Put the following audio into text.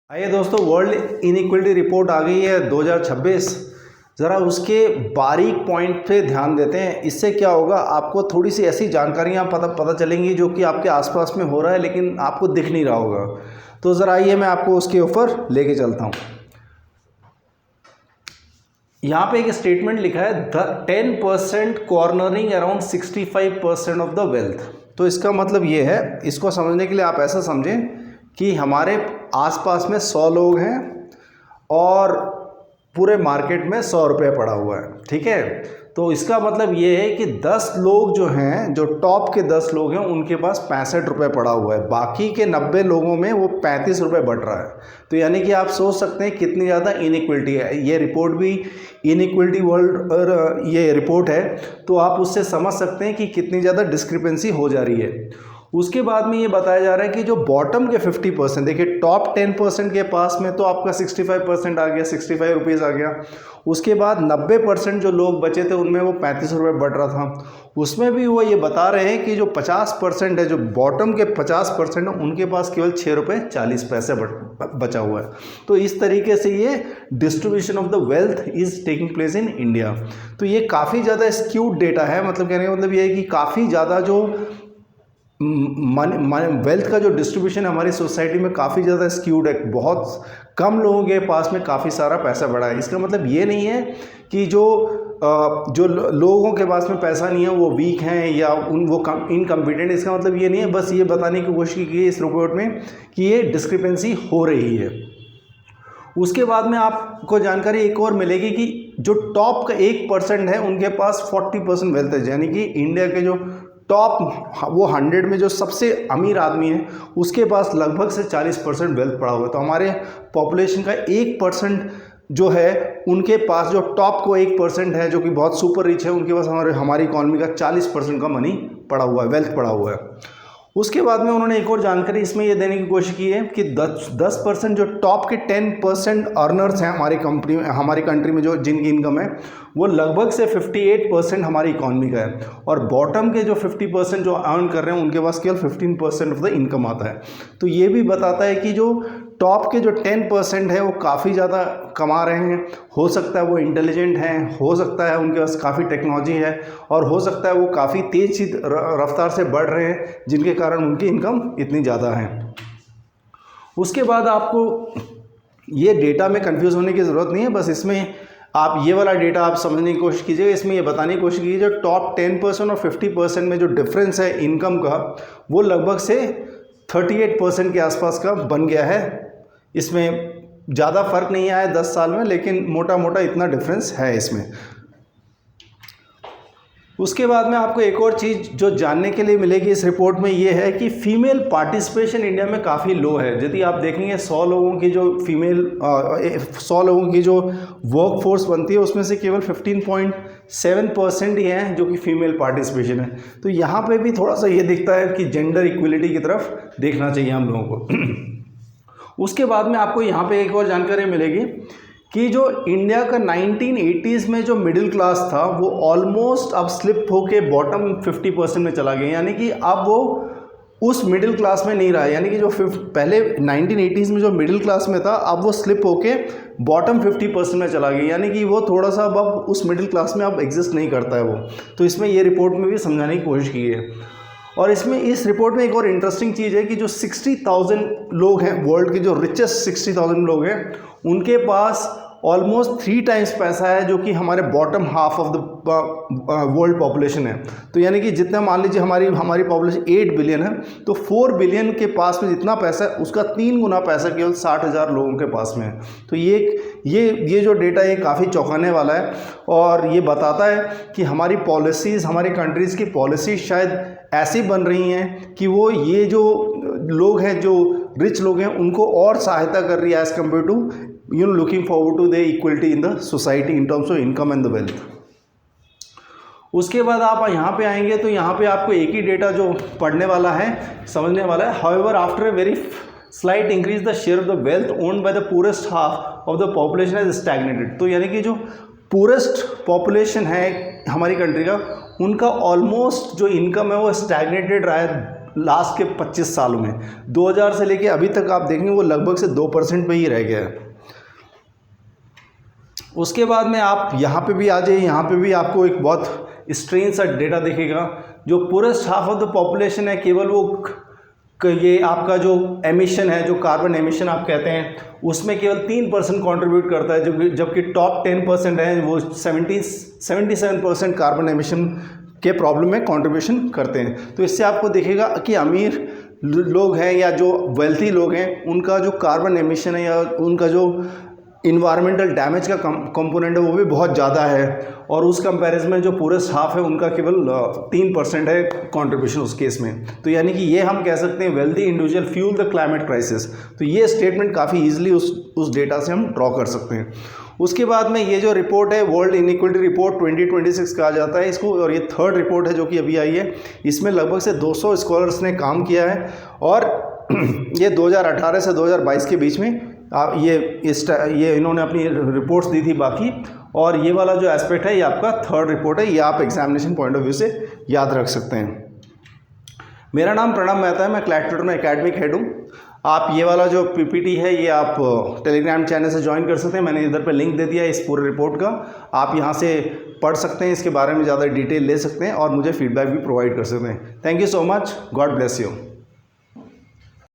आइए दोस्तों, world inequality report आ गई है 2026। ज़रा उसके बारीक पॉइंट पे ध्यान देते हैं। इससे क्या होगा, आपको थोड़ी सी ऐसी जानकारियाँ पता चलेंगी जो कि आपके आसपास में हो रहा है लेकिन आपको दिख नहीं रहा होगा। तो ज़रा आइए मैं आपको उसके ऊपर लेके चलता हूँ। यहाँ पे एक स्टेटमेंट लिखा है, the 10% cornering around 65% of the wealth. तो इसका मतलब ये है, इसको समझने के लिए आप ऐसा समझें कि हमारे आसपास में 100 लोग हैं और पूरे मार्केट में 100 रुपये पड़ा हुआ है, ठीक है। तो इसका मतलब ये है कि 10 लोग जो हैं, जो टॉप के 10 लोग हैं, उनके पास 65 रुपये पड़ा हुआ है। बाकी के 90 लोगों में वो 35 रुपये बट रहा है। तो यानी कि आप सोच सकते हैं कितनी ज़्यादा इनइक्वलिटी है। ये रिपोर्ट भी इनइक्वलिटी वर्ल्ड ये रिपोर्ट है, तो आप उससे समझ सकते हैं कि कितनी ज़्यादा डिस्क्रिपेंसी हो जा रही है। उसके बाद में ये बताया जा रहा है कि जो बॉटम के 50%, देखिए टॉप 10% के पास में तो आपका 65% आ गया, 65 रुपीज़ आ गया। उसके बाद 90% जो लोग बचे थे उनमें वो 35 रुपये बढ़ रहा था। उसमें भी वो ये बता रहे हैं कि जो 50% है, जो बॉटम के 50% है, उनके पास केवल 6 रुपये 40 पैसे बचा हुआ है। तो इस तरीके से ये distribution of the wealth is taking place in India. तो ये काफ़ी ज़्यादा स्क्यूड डेटा है। मतलब कहने का मतलब ये है कि काफ़ी ज़्यादा जो वेल्थ का जो डिस्ट्रीब्यूशन हमारी सोसाइटी में काफ़ी ज़्यादा स्क्यूड है। बहुत कम लोगों के पास में काफ़ी सारा पैसा बढ़ा है। इसका मतलब ये नहीं है कि जो लोगों के पास में पैसा नहीं है वो वीक हैं या वो इनकम्पिटेंट। इसका मतलब ये नहीं है, बस ये बताने की कोशिश की है इस रिपोर्ट में कि ये डिस्क्रिपेंसी हो रही है। उसके बाद में आपको जानकारी एक और मिलेगी कि जो टॉप का 1% है उनके पास 40% वेल्थ है। यानी कि इंडिया के जो टॉप वो 100 में जो सबसे अमीर आदमी है उसके पास लगभग से 40% वेल्थ पड़ा हुआ है। तो हमारे पॉपुलेशन का 1% जो है उनके पास, जो टॉप को 1% है जो कि बहुत सुपर रिच है, उनके पास हमारी इकॉनमी का 40% का मनी पड़ा हुआ है, वेल्थ पड़ा हुआ है। उसके बाद में उन्होंने एक और जानकारी इसमें ये देने की कोशिश की है कि 10% जो टॉप के 10% अर्नर्स हैं हमारी कंट्री में जो जिनकी इनकम है वो लगभग से 58% हमारी इकॉनमी का है। और बॉटम के जो 50% जो अर्न कर रहे हैं उनके पास केवल 15% ऑफ द इनकम आता है। तो ये भी बताता है कि जो टॉप के जो 10% है वो काफ़ी ज़्यादा कमा रहे हैं। हो सकता है वो इंटेलिजेंट हैं, हो सकता है उनके पास काफ़ी टेक्नोलॉजी है, और हो सकता है वो काफ़ी तेज़ रफ्तार से बढ़ रहे हैं जिनके कारण उनकी इनकम इतनी ज़्यादा है। उसके बाद आपको ये डेटा में कंफ्यूज होने की ज़रूरत नहीं है। बस इसमें आप ये वाला डेटा आप समझने की कोशिश कीजिएगा। इसमें ये बताने की कोशिश कीजिए जो टॉप 10% और 50% में जो डिफरेंस है इनकम का, वो लगभग से 38% के आसपास का बन गया है। इसमें ज़्यादा फर्क नहीं आया 10 साल में, लेकिन मोटा मोटा इतना डिफरेंस है इसमें। उसके बाद में आपको एक और चीज़ जो जानने के लिए मिलेगी इस रिपोर्ट में, ये है कि फीमेल पार्टिसिपेशन इंडिया में काफ़ी लो है। यदि आप देखेंगे 100 लोगों की जो 100 लोगों की जो वर्क फोर्स बनती है उसमें से केवल 15.7% ही हैं जो कि फीमेल पार्टिसिपेशन है। तो यहाँ पे भी थोड़ा सा ये दिखता है कि जेंडर इक्वलिटी की तरफ देखना चाहिए हम लोगों को। उसके बाद में आपको यहाँ पे एक और जानकारी मिलेगी कि जो इंडिया का 1980s में जो मिडिल क्लास था वो ऑलमोस्ट अब स्लिप होके बॉटम 50% में चला गया। यानी कि अब वो उस मिडिल क्लास में नहीं रहा। यानी कि जो पहले 1980s में जो मिडिल क्लास में था, अब वो स्लिप होके बॉटम 50% में चला गया। यानी कि वो थोड़ा सा अब उस मिडिल क्लास में अब एग्जिस्ट नहीं करता है वो। तो इसमें ये रिपोर्ट में भी समझाने की कोशिश की है। और इसमें इस रिपोर्ट में एक और इंटरेस्टिंग चीज़ है कि जो 60,000 लोग हैं, वर्ल्ड के जो रिचेस्ट 60,000 लोग हैं, उनके पास ऑलमोस्ट 3 टाइम्स पैसा है जो कि हमारे bottom half of the world population है। तो यानी कि जितना, मान लीजिए हमारी पॉपुलेशन 8 बिलियन है, तो 4 बिलियन के पास में जितना पैसा है उसका 3 गुना पैसा केवल 60,000 लोगों के पास में है। तो ये जो डेटा ये काफ़ी चौंकाने वाला है, और ये बताता है कि हमारी पॉलिसीज़, हमारी कंट्रीज़ की पॉलिसीज़ शायद ऐसी बन रही हैं कि वो ये जो लोग हैं, जो रिच लोग हैं, उनको और सहायता कर रही है as compared to looking forward to the equality in the society in terms of income and the wealth. उसके बाद आप यहाँ पे आएंगे तो यहाँ पे आपको एक ही डेटा जो पढ़ने वाला है, समझने वाला है। However after a very slight increase the share of the wealth owned by the purest half of the population has stagnated. तो यानी कि जो पूरेस्ट पॉपुलेशन है हमारी कंट्री का, उनका ऑलमोस्ट जो इनकम है वो स्टैग्नेटेड रहा है लास्ट के 25 सालों में 2000 से लेके अभी तक आप देखेंगे वो लगभग से 2% पे ही रह गया है। उसके बाद में आप यहाँ पे भी आ जाइए, यहाँ पे भी आपको एक बहुत स्ट्रेंज सा डेटा दिखेगा। जो purest half of the population है, केवल वो ये आपका जो एमिशन है, जो कार्बन एमिशन आप कहते हैं, उसमें केवल 3% कंट्रीब्यूट करता है, जबकि टॉप 10% है वो 77% कार्बन एमिशन के प्रॉब्लम में कंट्रीब्यूशन करते हैं। तो इससे आपको दिखेगा कि अमीर लोग हैं या जो वेल्थी लोग हैं, उनका जो कार्बन एमिशन है या उनका जो इन्वायरमेंटल डैमेज का कंपोनेंट है वो भी बहुत ज़्यादा है, और उस कंपैरिजन में जो पूरे हाफ है उनका केवल 3% है कंट्रीब्यूशन उस केस में। तो यानी कि ये हम कह सकते हैं wealthy individual fuel the climate crisis. तो ये स्टेटमेंट काफ़ी ईजिली उस डेटा से हम ड्रॉ कर सकते हैं। उसके बाद में ये जो रिपोर्ट है वर्ल्ड इनइक्वालिटी रिपोर्ट 2026 कहा जाता है इसको, और ये 3rd रिपोर्ट है जो कि अभी आई है। इसमें लगभग से 200 स्कॉलर्स ने काम किया है, और ये 2018 से 2022 के बीच में ये इन्होंने अपनी रिपोर्ट्स दी थी बाकी। और ये वाला जो एस्पेक्ट है ये आपका 3rd रिपोर्ट है, ये आप एग्जामिनेशन पॉइंट ऑफ व्यू से याद रख सकते हैं। मेरा नाम प्रणव मेहता है, मैं क्लैट ट्यूटर में एकेडमिक हेड हूँ। आप ये वाला जो पीपीटी है ये आप टेलीग्राम चैनल से ज्वाइन कर सकते हैं, मैंने इधर पे लिंक दे दिया है इस पूरे रिपोर्ट का। आप यहाँ से पढ़ सकते हैं, इसके बारे में ज़्यादा डिटेल ले सकते हैं और मुझे फीडबैक भी प्रोवाइड कर सकते हैं। Thank you so much, God bless you.